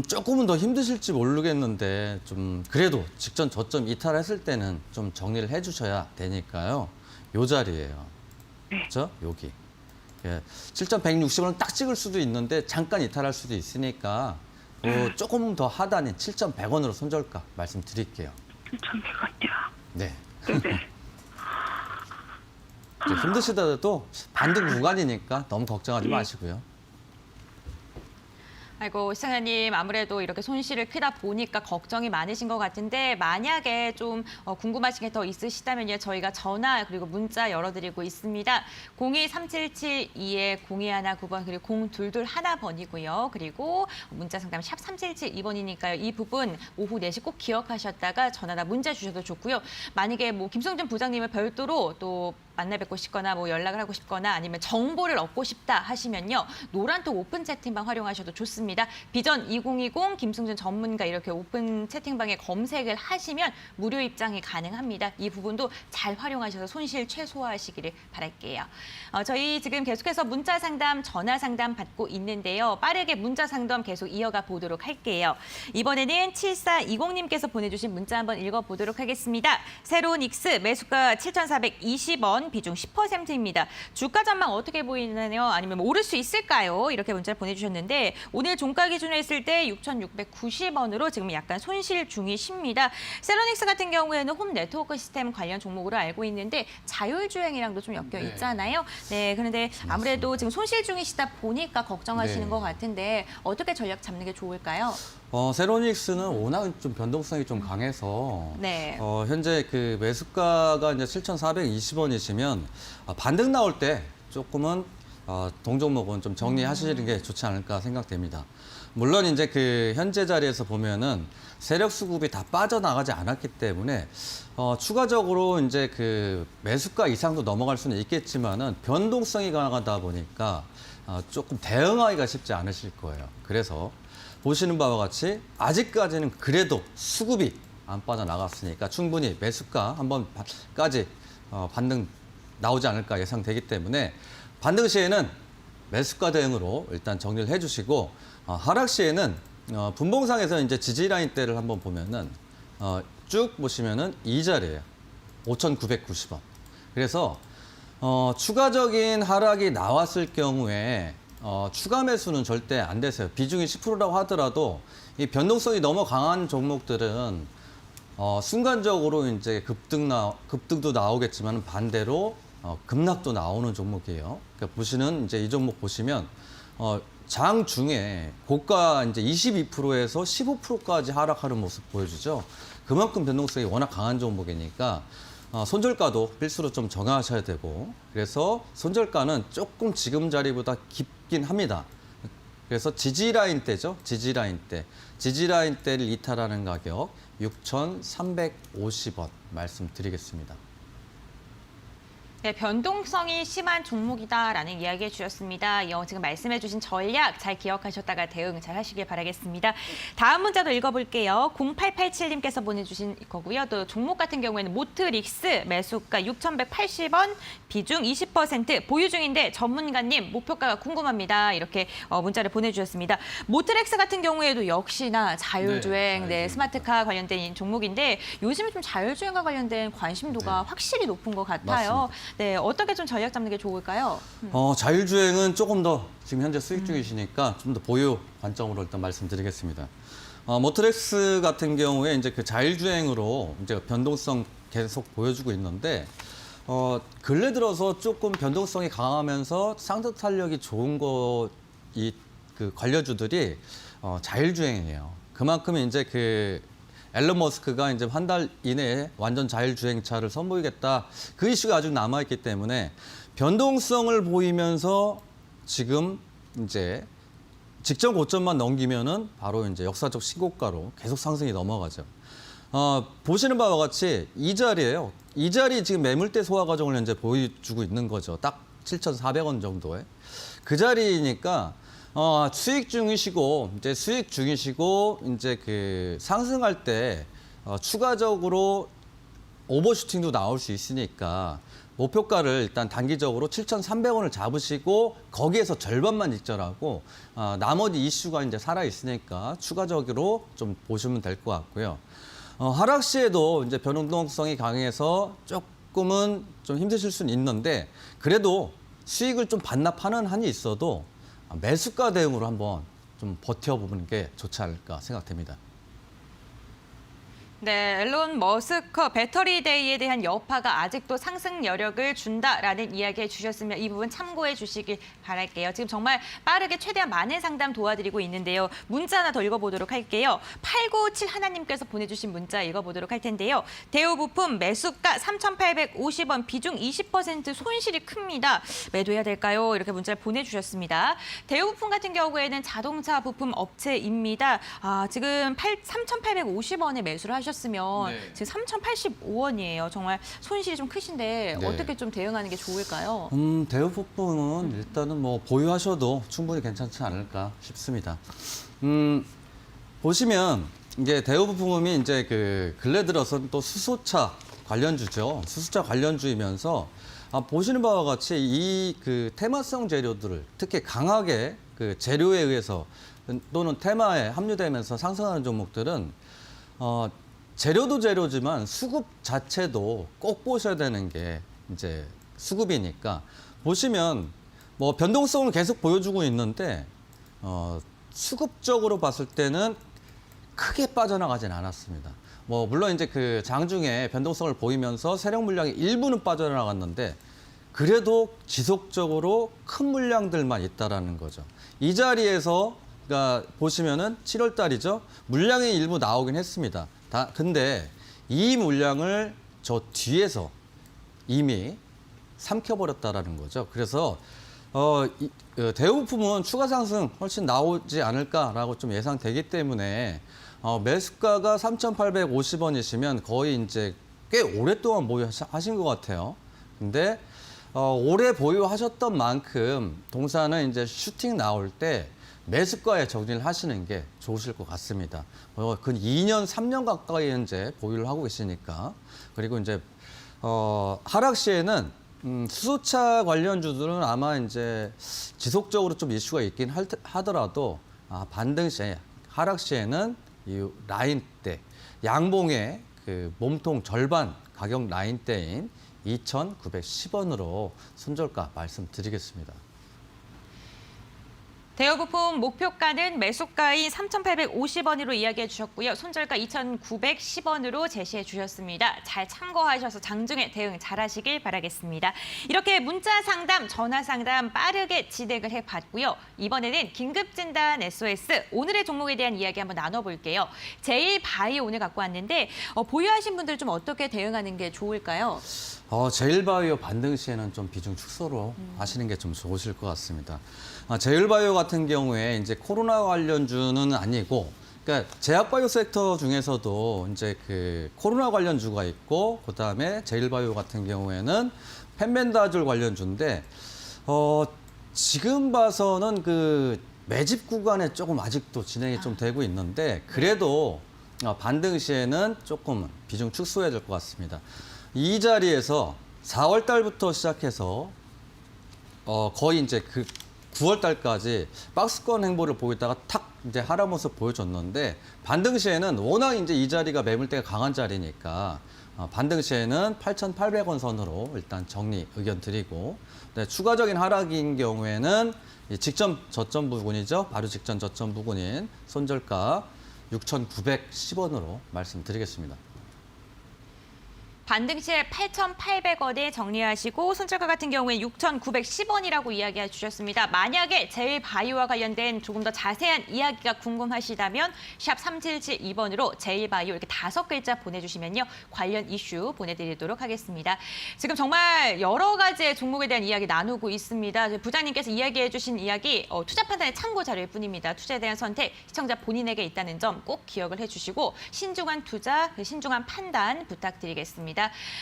조금은 더 힘드실지 모르겠는데 좀 그래도 직전 저점 이탈했을 때는 좀 정리를 해주셔야 되니까요. 요 자리예요. 그렇죠? 여기. 예, 7,160원을 딱 찍을 수도 있는데 잠깐 이탈할 수도 있으니까 조금 더 하단인 7,100원으로 손절가 말씀드릴게요. 7,100원이요. 네. 네네. 힘드시더라도 반등 구간이니까 너무 걱정하지 마시고요. 아이고, 시청자님 아무래도 이렇게 손실을 크다 보니까 걱정이 많으신 것 같은데 만약에 좀 궁금하신 게 더 있으시다면요. 저희가 전화 그리고 문자 열어드리고 있습니다. 023772-0219번 그리고 0221번이고요. 그리고 문자 상담 샵 3772번이니까요. 이 부분 오후 4시 꼭 기억하셨다가 전화나 문자 주셔도 좋고요. 만약에 뭐 김성준 부장님을 별도로 또 만나 뵙고 싶거나 뭐 연락을 하고 싶거나 아니면 정보를 얻고 싶다 하시면요. 노란톡 오픈 채팅방 활용하셔도 좋습니다. 비전 2020 김승준 전문가 이렇게 오픈 채팅방에 검색을 하시면 무료 입장이 가능합니다. 이 부분도 잘 활용하셔서 손실 최소화하시기를 바랄게요. 저희 지금 계속해서 문자 상담, 전화 상담 받고 있는데요. 빠르게 문자 상담 계속 이어가 보도록 할게요. 이번에는 7420님께서 보내주신 문자 한번 읽어보도록 하겠습니다. 새로운 익스 매수가 7,420원. 비중 10%입니다. 주가 전망 어떻게 보이나요? 아니면 오를 수 있을까요? 이렇게 문자를 보내주셨는데 오늘 종가 기준으로 했을 때 6,690원으로 지금 약간 손실 중이십니다. 셀러닉스 같은 경우에는 홈 네트워크 시스템 관련 종목으로 알고 있는데 자율주행이랑도 좀 엮여 있잖아요. 네, 그런데 아무래도 지금 손실 중이시다 보니까 걱정하시는 네. 것 같은데 어떻게 전략 잡는 게 좋을까요? 세로닉스는 워낙 좀 변동성이 좀 강해서 네. 현재 그 매수가가 이제 7,420원이시면 반등 나올 때 조금은 동종목은 좀 정리하시는 게 좋지 않을까 생각됩니다. 물론 이제 그 현재 자리에서 보면은 세력 수급이 다 빠져나가지 않았기 때문에 추가적으로 이제 그 매수가 이상도 넘어갈 수는 있겠지만은 변동성이 강하다 보니까 조금 대응하기가 쉽지 않으실 거예요. 그래서 보시는 바와 같이 아직까지는 그래도 수급이 안 빠져나갔으니까 충분히 매수가 한 번까지 반등 나오지 않을까 예상되기 때문에 반등 시에는 매수가 대응으로 일단 정리를 해주시고 하락 시에는 분봉상에서 이제 지지 라인대를 한번 보면은 쭉 보시면은 이 자리예요. 5,990원. 그래서 추가적인 하락이 나왔을 경우에 추가 매수는 절대 안 되세요. 비중이 10%라고 하더라도 이 변동성이 너무 강한 종목들은 순간적으로 이제 급등도 나오겠지만 반대로 급락도 나오는 종목이에요. 그러니까 보시는 이제 이 종목 보시면 장 중에 고가 이제 22%에서 15%까지 하락하는 모습 보여주죠. 그만큼 변동성이 워낙 강한 종목이니까 손절가도 필수로 좀 정하셔야 되고 그래서 손절가는 조금 지금 자리보다 깊긴 합니다. 그래서 지지라인대죠. 지지라인대를 이탈하는 가격 6,350원 말씀드리겠습니다. 네, 변동성이 심한 종목이다라는 이야기 해주셨습니다. 지금 말씀해주신 전략 잘 기억하셨다가 대응 잘 하시길 바라겠습니다. 다음 문자도 읽어볼게요. 0887님께서 보내주신 거고요. 또 종목 같은 경우에는 모트릭스 매수가 6,180원, 비중 20% 보유 중인데 전문가님 목표가가 궁금합니다. 이렇게 문자를 보내주셨습니다. 모트렉스 같은 경우에도 역시나 자율주행, 네, 스마트카 관련된 종목인데 요즘에 좀 자율주행과 관련된 관심도가 확실히 높은 것 같아요. 맞습니다. 네, 어떻게 좀 전략 잡는 게 좋을까요? 자율주행은 조금 더 지금 현재 수익 중이시니까 좀 더 보유 관점으로 일단 말씀드리겠습니다. 모트렉스 같은 경우에 이제 그 자율주행으로 이제 변동성 계속 보여주고 있는데 근래 들어서 조금 변동성이 강하면서 상승 탄력이 좋은 그 관료주들이 자율주행이에요. 그만큼 이제 그 앨런 머스크가 이제 한 달 이내에 완전 자율주행차를 선보이겠다. 그 이슈가 아직 남아있기 때문에 변동성을 보이면서 지금 이제 직전 고점만 넘기면은 바로 이제 역사적 신고가로 계속 상승이 넘어가죠. 보시는 바와 같이 이 자리예요. 이 자리 지금 매물대 소화 과정을 현재 보여주고 있는 거죠. 딱 7,400원 정도에. 그 자리니까 수익 중이시고 이제 그 상승할 때 추가적으로 오버슈팅도 나올 수 있으니까 목표가를 일단 단기적으로 7,300원을 잡으시고 거기에서 절반만 익절하고 나머지 이슈가 이제 살아 있으니까 추가적으로 좀 보시면 될 것 같고요. 하락 시에도 이제 변동성이 강해서 조금은 좀 힘드실 수는 있는데 그래도 수익을 좀 반납하는 한이 있어도 매수가 대응으로 한번 좀 버텨보는 게 좋지 않을까 생각됩니다. 네, 앨런 머스크 배터리 데이에 대한 여파가 아직도 상승 여력을 준다라는 이야기 해주셨으면 이 부분 참고해 주시길 바랄게요. 지금 정말 빠르게 최대한 많은 상담 도와드리고 있는데요. 문자 하나 더 읽어보도록 할게요. 8957 하나님께서 보내주신 문자 읽어보도록 할 텐데요. 대우부품 매수가 3,850원, 비중 20% 손실이 큽니다. 매도해야 될까요? 이렇게 문자를 보내주셨습니다. 대우부품 같은 경우에는 자동차 부품 업체입니다. 지금 3,850원에 매수를 하셨습니다. 면 네. 지금 3,085원이에요. 정말 손실이 좀 크신데 네. 어떻게 좀 대응하는 게 좋을까요? 대우부품은 일단은 뭐 보유하셔도 충분히 괜찮지 않을까 싶습니다. 보시면 이게 대우부품이 이제 그 근래 들어서 또 수소차 관련주죠. 수소차 관련주이면서 보시는 바와 같이 이 그 테마성 재료들을 특히 강하게 그 재료에 의해서 또는 테마에 합류되면서 상승하는 종목들은 재료도 재료지만 수급 자체도 꼭 보셔야 되는 게 이제 수급이니까 보시면 뭐 변동성을 계속 보여주고 있는데 수급적으로 봤을 때는 크게 빠져나가진 않았습니다. 뭐 물론 이제 그 장중에 변동성을 보이면서 세력 물량이 일부는 빠져나갔는데 그래도 지속적으로 큰 물량들만 있다라는 거죠. 이 자리에서 그러니까 보시면은 7월 달이죠. 물량이 일부 나오긴 했습니다. 근데 이 물량을 저 뒤에서 이미 삼켜버렸다라는 거죠. 그래서 대우부품은 추가 상승 훨씬 나오지 않을까라고 좀 예상되기 때문에 매수가가 3,850원이시면 거의 이제 꽤 오랫동안 보유하신 것 같아요. 근데 오래 보유하셨던 만큼 동사는 이제 슈팅 나올 때 매수가에 정리를 하시는 게 좋으실 것 같습니다. 근 2년, 3년 가까이 현재 보유를 하고 계시니까. 그리고 이제, 하락 시에는, 수소차 관련주들은 아마 이제 지속적으로 좀 이슈가 있긴 하더라도, 반등 시에, 하락 시에는 이 라인대, 양봉의 그 몸통 절반 가격 라인대인 2,910원으로 손절가 말씀드리겠습니다. 대우부품 목표가는 매수가인 3,850원으로 이야기해 주셨고요. 손절가 2,910원으로 제시해 주셨습니다. 잘 참고하셔서 장중에 대응 잘하시길 바라겠습니다. 이렇게 문자 상담, 전화 상담 빠르게 진행을 해봤고요. 이번에는 긴급진단 SOS, 오늘의 종목에 대한 이야기 한번 나눠볼게요. 제일바이오 오늘 갖고 왔는데 보유하신 분들 좀 어떻게 대응하는 게 좋을까요? 제일바이오 반등 시에는 좀 비중 축소로 하시는 게 좀 좋으실 것 같습니다. 제일바이오 같은 경우에 이제 코로나 관련주는 아니고, 그러니까 제약바이오 섹터 중에서도 이제 그 코로나 관련주가 있고, 그 다음에 제일바이오 같은 경우에는 펜벤다졸 관련주인데, 지금 봐서는 그 매집 구간에 조금 아직도 진행이 좀 되고 있는데, 그래도 반등 시에는 조금 비중 축소해야 될 것 같습니다. 이 자리에서 4월 달부터 시작해서 거의 이제 그 9월 달까지 박스권 행보를 보이다가 탁 이제 하락 모습 보여줬는데 반등 시에는 워낙 이제 이 자리가 매물대가 강한 자리니까 반등 시에는 8,800원 선으로 일단 정리 의견 드리고 네, 추가적인 하락인 경우에는 이 직전 저점 부분이죠. 바로 직전 저점 부분인 손절가 6,910원으로 말씀드리겠습니다. 반등 시 8,800원에 정리하시고 손절가 같은 경우에 6,910원이라고 이야기해 주셨습니다. 만약에 제일바이오와 관련된 조금 더 자세한 이야기가 궁금하시다면 샵 3772번으로 제일바이오 이렇게 5글자 보내주시면요. 관련 이슈 보내드리도록 하겠습니다. 지금 정말 여러 가지의 종목에 대한 이야기 나누고 있습니다. 부장님께서 이야기해 주신 이야기 투자 판단의 참고 자료일 뿐입니다. 투자에 대한 선택 시청자 본인에게 있다는 점 꼭 기억을 해주시고 신중한 투자, 신중한 판단 부탁드리겠습니다.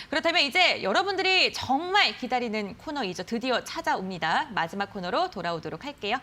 그렇다면 이제 여러분들이 정말 기다리는 코너이죠. 드디어 찾아옵니다. 마지막 코너로 돌아오도록 할게요.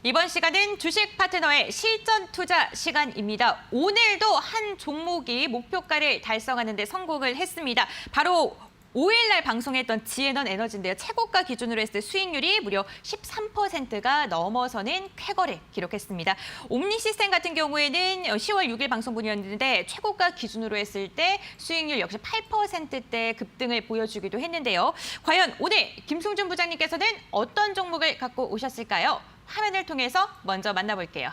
이번 시간은 주식 파트너의 실전 투자 시간입니다. 오늘도 한 종목이 목표가를 달성하는 데 성공을 했습니다. 바로 5일날 방송했던 지에넌 에너지인데요. 최고가 기준으로 했을 때 수익률이 무려 13%가 넘어서는 쾌거를 기록했습니다. 옴니시스템 같은 경우에는 10월 6일 방송분이었는데 최고가 기준으로 했을 때 수익률 역시 8%대 급등을 보여주기도 했는데요. 과연 오늘 김승준 부장님께서는 어떤 종목을 갖고 오셨을까요? 화면을 통해서 먼저 만나볼게요.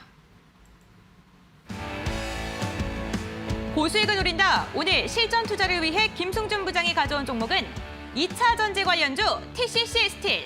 고수익을 노린다. 오늘 실전 투자를 위해 김승준 부장이 가져온 종목은 2차 전지 관련주 TCC 스틸.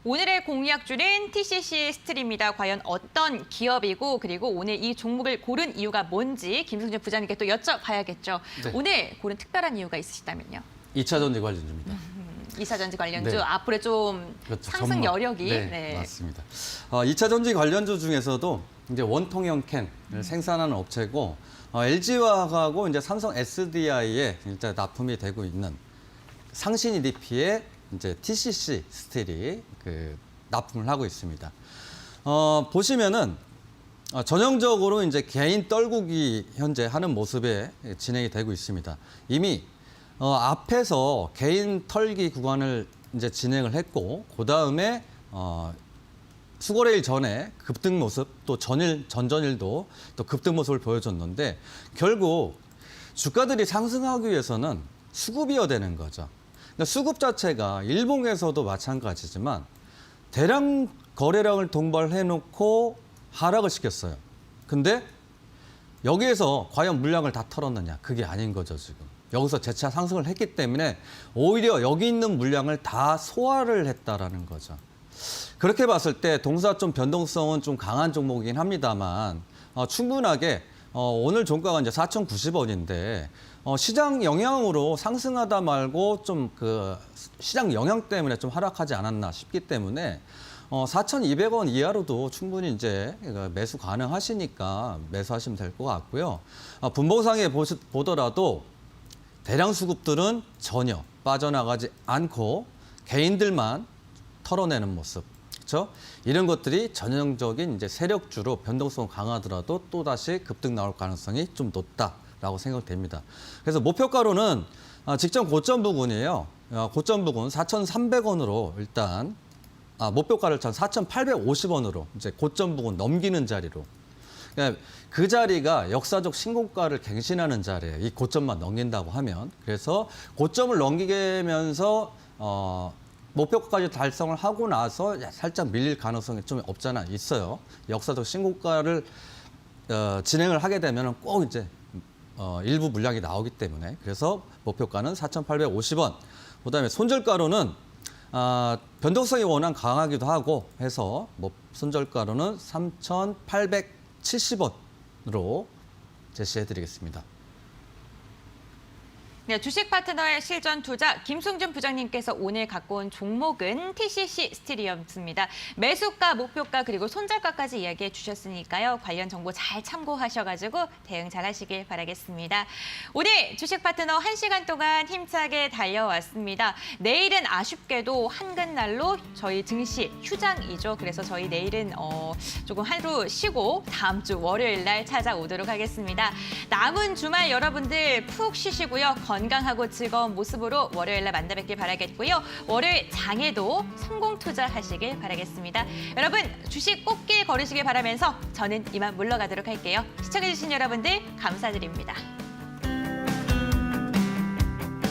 오늘의 공략주는 TCC 스틸입니다. 과연 어떤 기업이고 그리고 오늘 이 종목을 고른 이유가 뭔지 김승준 부장님께 또 여쭤봐야겠죠. 네. 오늘 고른 특별한 이유가 있으시다면요. 2차 전지 관련주입니다. 2차 전지 관련주 네. 앞으로 좀 그렇죠. 상승 전망. 여력이. 네, 맞습니다. 2차 전지 관련주 중에서도 이제 원통형 캔을 생산하는 업체고 LG화학하고 이제 삼성 SDI에 일단 납품이 되고 있는 상신 EDP의 이제 TCC 스틸이 납품을 하고 있습니다. 보시면은 전형적으로 이제 개인 떨구기 현재 하는 모습에 진행이 되고 있습니다. 이미 앞에서 개인 털기 구간을 이제 진행을 했고, 그 다음에 수거래일 전에 급등 모습, 또 전전일도 또 급등 모습을 보여줬는데 결국 주가들이 상승하기 위해서는 수급이어야 되는 거죠. 그러니까 수급 자체가 일봉에서도 마찬가지지만 대량 거래량을 동반해놓고 하락을 시켰어요. 근데 여기에서 과연 물량을 다 털었느냐? 그게 아닌 거죠, 지금. 여기서 재차 상승을 했기 때문에 오히려 여기 있는 물량을 다 소화를 했다라는 거죠. 그렇게 봤을 때 동사 좀 변동성은 좀 강한 종목이긴 합니다만 충분하게 오늘 종가가 이제 4,090원인데 시장 영향으로 상승하다 말고 좀 시장 영향 때문에 좀 하락하지 않았나 싶기 때문에 4,200원 이하로도 충분히 이제 매수 가능하시니까 매수하시면 될 것 같고요. 분봉상에 보더라도 대량 수급들은 전혀 빠져나가지 않고 개인들만 털어내는 모습. 그렇죠? 이런 것들이 전형적인 이제 세력주로 변동성 강하더라도 또다시 급등 나올 가능성이 좀 높다라고 생각됩니다. 그래서 목표가로는 직전 고점 부근이에요. 고점 부근 4,300원으로 일단 목표가를 4,850원으로 이제 고점 부근 넘기는 자리로. 그러니까 그 자리가 역사적 신고가를 갱신하는 자리예요. 이 고점만 넘긴다고 하면. 그래서 고점을 넘기면서 목표가까지 달성을 하고 나서 살짝 밀릴 가능성이 좀 없잖아 있어요. 역사적 신고가를 진행을 하게 되면 꼭 이제 일부 물량이 나오기 때문에 그래서 목표가는 4,850원. 그다음에 손절가로는 변동성이 워낙 강하기도 하고 해서 손절가로는 3,870원으로 제시해드리겠습니다. 네, 주식 파트너의 실전 투자 김승준 부장님께서 오늘 갖고 온 종목은 TCC 스틸이었습니다. 매수가, 목표가 그리고 손절가까지 이야기해 주셨으니까요. 관련 정보 잘 참고하셔가지고 대응 잘 하시길 바라겠습니다. 오늘 주식 파트너 1시간 동안 힘차게 달려왔습니다. 내일은 아쉽게도 한글날로 저희 증시 휴장이죠. 그래서 저희 내일은 조금 하루 쉬고 다음 주 월요일 날 찾아오도록 하겠습니다. 남은 주말 여러분들 푹 쉬시고요. 건강하고 즐거운 모습으로 월요일 날 만나 뵙길 바라겠고요. 월요일 장에도 성공 투자하시길 바라겠습니다. 여러분 주식 꽃길 걸으시길 바라면서 저는 이만 물러가도록 할게요. 시청해주신 여러분들 감사드립니다.